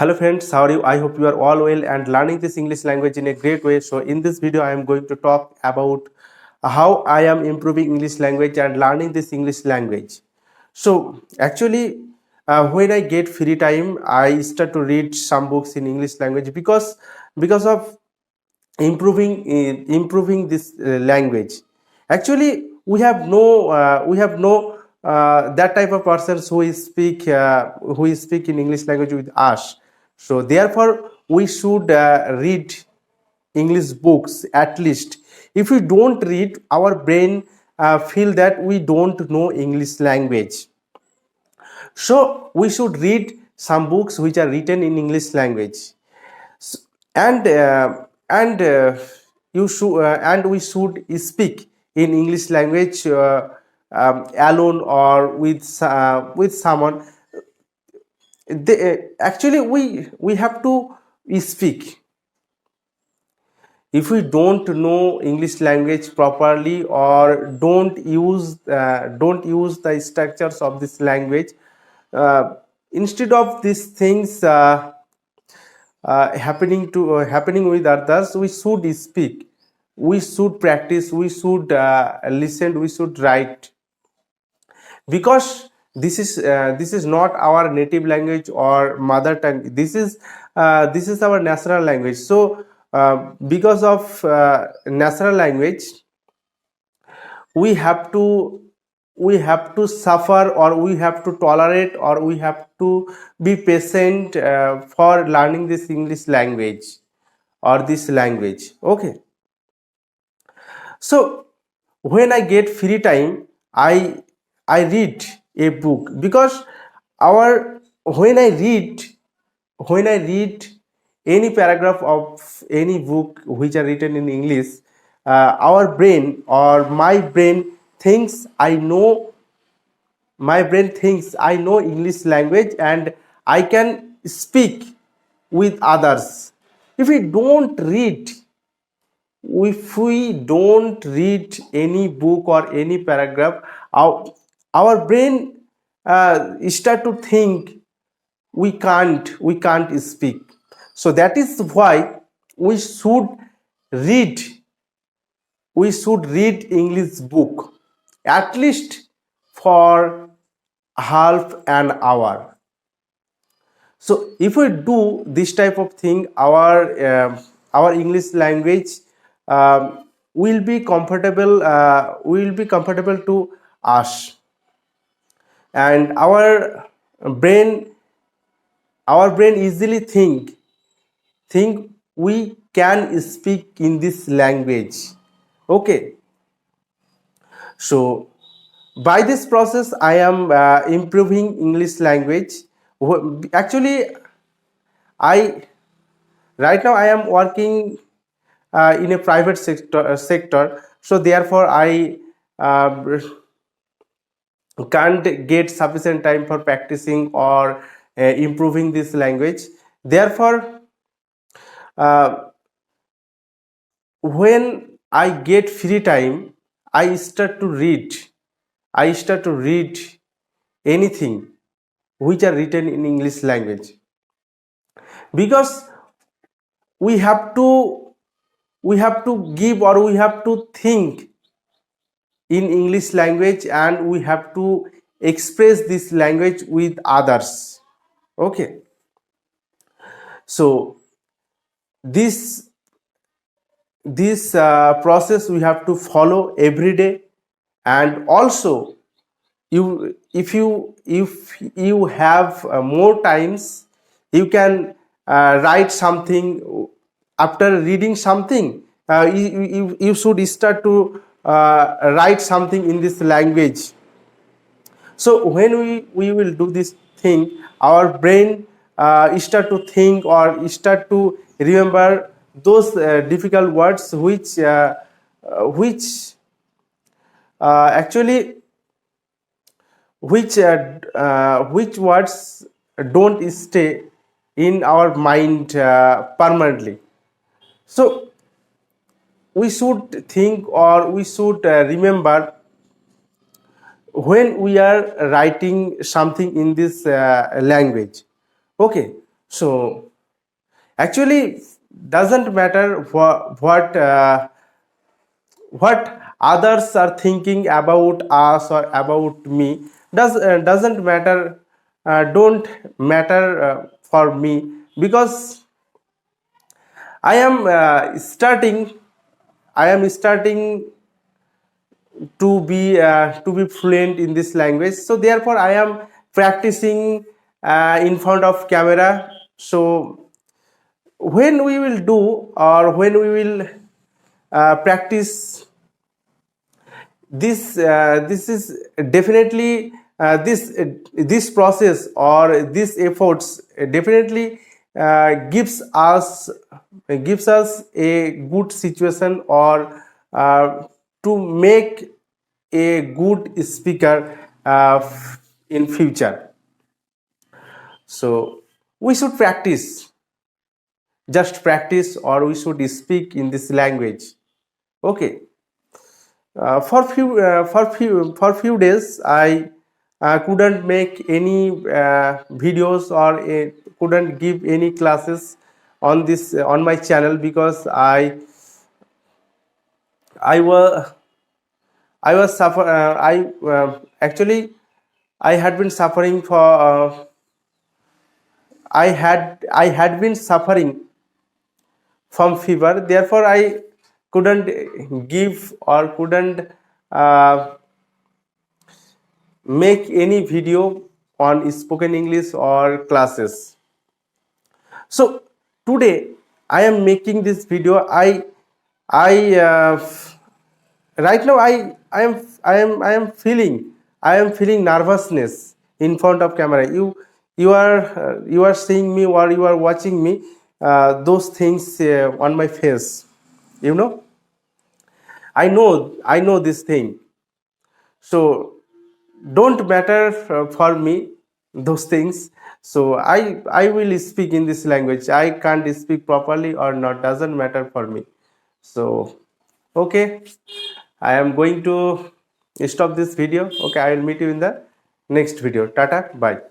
Hello friends, how are you? I hope you are all well and learning this English language in a great way. So in this video, I am going to talk about how I am improving English language and learning this English language. So actually, when I get free time, I start to read some books in English language because of improving this language. Actually, we have no that type of persons who speak in English language with us. So therefore we should read English books at least. If we don't read, our brain feel that we don't know English language. So we should read some books which are written in English language. And you should and we should speak in English language alone or with someone. Actually, we have to speak. If we don't know English language properly or don't use the structures of this language, uh, instead of these things happening with others, we should speak, we should practice, we should listen, we should write, because this is not our native language or mother tongue. This is our national language. So because of national language, we have to we have to suffer, or we have to tolerate, or we have to be patient for learning this English language or this language. Okay. So when I get free time, I read a book, because our when I read any paragraph of any book which are written in English, our brain or my brain thinks I know English language and I can speak with others. If we don't read, if we don't read any book or any paragraph, our brain start to think we can't speak. So that is why we should read we should read English book at least for half an hour. So if we do this type of thing, our English language will be comfortable to us, and brain our brain easily think we can speak in this language. Okay. So by this process, I am improving English language. Actually, I right now I am working in a private sector. So therefore I uh, can't get sufficient time for practicing or improving this language. Therefore, uh, when I get free time, I start to read anything which are written in English language, because we have to we have to give, or we have to think in English language, and we have to express this language with others. Okay. So this this process we have to follow every day. And also, if you have more times, you can write something. After reading something, you should start to write something in this language. So when we will do this thing, our brain start to think or start to remember those difficult words which actually which words don't stay in our mind permanently. So we should think, or we should remember when we are writing something in this language. Okay. So actually doesn't matter what others are thinking about us or about me. Doesn't matter, don't matter for me, because I am starting to be fluent in this language. So therefore I am practicing in front of camera. So when we will do, or when we will practice this is definitely this process or these efforts definitely gives us a good situation, or to make a good speaker in future. So we should practice, just practice, or we should speak in this language. Okay. For few days I couldn't make any videos, or couldn't give any classes on my channel, because I was I was suffer I actually I had been suffering for I had been suffering from fever. Therefore I couldn't give, or couldn't uh, make any video on spoken English or classes. So today I am making this video. I right now I am feeling nervousness in front of camera. You are seeing me, or you are watching me, those things on my face. You know, I know this thing. So don't matter for me those things. So I will speak in this language. I can't speak properly or not, doesn't matter for me. So okay, I am going to stop this video. Okay, I will meet you in the next video. Tata, bye.